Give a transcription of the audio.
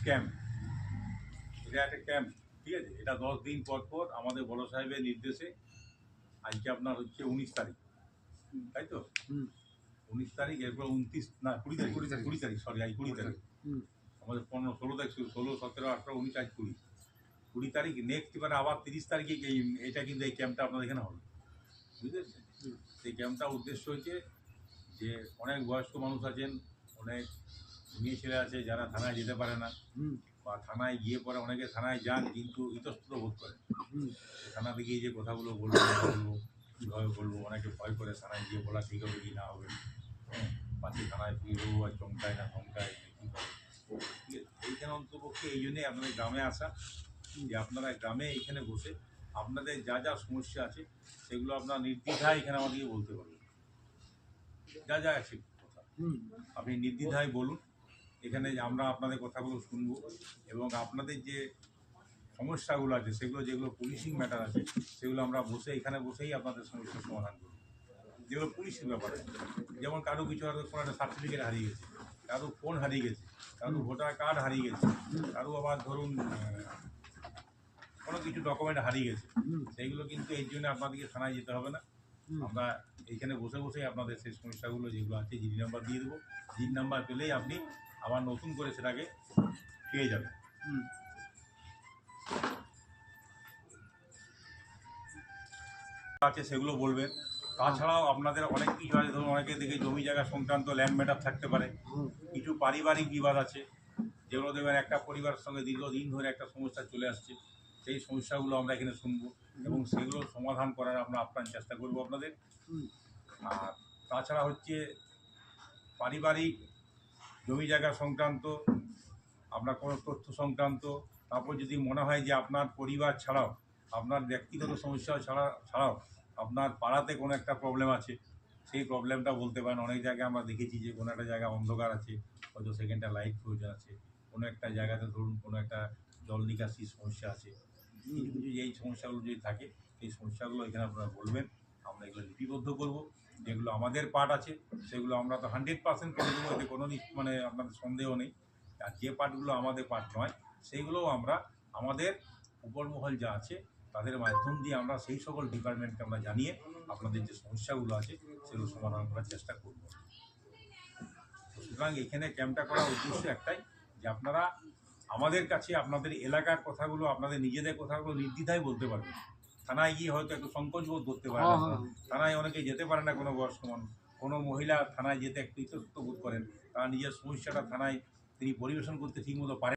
Camp, এটা একটা camp, ঠিক আছে। এটা 10 দিন পর পর আমাদের বড় সাহেবের নির্দেশে, আজকে আপনার হচ্ছে 19 তারিখ, তাই তো? 19 তারিখ, এরপর 29 না 20 তারিখ, 20 তারিখ, সরি আজ 20 তারিখ। আমাদের 15, 16 তারিখ শুরু, 16, 17, 18, 19, আজ 20 তারিখ। নেক্সট এবার আবার 30 তারিখে এটা কিন্তু এই ক্যাম্পটা আপনাদের এখানে হবে, বুঝতে পেরেছেন? সেই ক্যাম্পটার উদ্দেশ্য হচ্ছে যে অনেক বয়স্ক মানুষ আছেন, অনেক মেয়ে ছেলে আছে যারা থানায় যেতে পারে না, বা থানায় গিয়ে পরে অনেকে থানায় যান কিন্তু ইতস্তত বোধ করেন। থানাতে গিয়ে যে কথাগুলো বলবো কীভাবে বলবো, অনেকে ভয় করে থানায় গিয়ে বলা ঠিক হবে কি না হবে, পাশে থানায় ফিরবো আর চমকায় না ধমকায় কী করে, ঠিক আছে। এইখানে অন্তপক্ষে এই জন্যেই আপনাদের গ্রামে আসা, যে আপনারা গ্রামে এইখানে বসে আপনাদের যা যা সমস্যা আছে সেগুলো আপনার নির্দ্বিধায় এখানে আমাদেরকে বলতে পারবেন, যা যা আছে কথা আপনি নির্দ্বিধায় বলুন। এখানে আমরা আপনাদের কথাগুলো শুনবো এবং আপনাদের যে সমস্যাগুলো আছে সেগুলো, যেগুলো পুলিশিং ম্যাটার আছে সেগুলো আমরা বসে এখানে বসেই আপনাদের সমস্যার সমাধান করব। যেগুলো পুলিশের ব্যাপার আছে, যেমন কারো কিছু হয়তো কোনো একটা সার্টিফিকেট হারিয়ে গেছে, কারো ফোন হারিয়ে গেছে, কারো ভোটার কার্ড হারিয়ে গেছে, কারো আবার ধরুন কোনো কিছু ডকুমেন্ট হারিয়ে গেছে, সেইগুলো কিন্তু এই জন্য আপনাদেরকে থানায় যেতে হবে না। আমরা এইখানে বসে বসেই আপনাদের সেই সমস্যাগুলো যেগুলো আছে জিডি নাম্বার দিয়ে দেবো, জিডি নাম্বার পেলেই আপনি আবার নতুন করে সেটাকে পেয়ে যাবেন। আছে সেগুলো বলবেন। তাছাড়াও আপনাদের অনেক কিছু আছে, ধরুন অনেকে দেখে জমি জায়গা সংক্রান্ত ল্যান্ড ম্যাটার থাকতে পারে, কিছু পারিবারিক বিবাদ আছে, যেগুলো দেখবেন একটা পরিবারের সঙ্গে দীর্ঘদিন ধরে একটা সমস্যা চলে আসছে, সেই সমস্যাগুলো আমরা এখানে শুনবো এবং সেগুলো সমাধান করার আমরা আপ্রাণ চেষ্টা করবো আপনাদের। আর তাছাড়া হচ্ছে পারিবারিক জমি জায়গা সংক্রান্ত আপনার কোনো তথ্য সংক্রান্ত, তারপর যদি মনে হয় যে আপনার পরিবার ছাড়াও আপনার ব্যক্তিগত সমস্যা ছাড়াও আপনার পাড়াতে কোনো একটা প্রবলেম আছে, সেই প্রবলেমটা বলতে পারেন। অনেক জায়গায় আমরা দেখেছি যে কোনো একটা জায়গা অন্ধকার আছে, হয়তো সেখানটা লাইট প্রয়োজন আছে, কোনো একটা জায়গাতে ধরুন কোনো একটা জল নিকাশির সমস্যা আছে, কিছু কিছু এই সমস্যাগুলো যদি থাকে সেই সমস্যাগুলো এখানে আপনারা বলবেন, আমরা এগুলো লিপিবদ্ধ করবো। যেগুলো আমাদের পার্ট আছে সেগুলো আমরা তো 100% করে দেবো, এতে কোনো মানে আপনাদের সন্দেহ নেই। আর যে পার্টগুলো আমাদের পার্ট নয় সেইগুলোও আমরা আমাদের উপরমহল যা আছে তাদের মাধ্যম দিয়ে আমরা সেই সকল ডিপার্টমেন্টকে আমরা জানিয়ে আপনাদের যে সমস্যাগুলো আছে সেগুলো সমাধান করার চেষ্টা করব। সুতরাং এখানে ক্যাম্পটা করার উদ্দেশ্য একটাই, যে আপনারা আমাদের কাছে আপনাদের এলাকার কথাগুলো, আপনাদের নিজেদের কথাগুলো নির্দ্বিধায় বলতে পারবেন। থানায় গিয়ে হয়তো একটু সংকোচ বোধ করতে পারে না, থানায় অনেকে যেতে পারে না, কোনো বয়স্ক মানুষ, কোনো মহিলা থানায় যেতে একটু ইতস্তত বোধ করেন, তারা নিজের সমস্যাটা থানায় তিনি পরিবেশন করতে ঠিকমতো পারেন।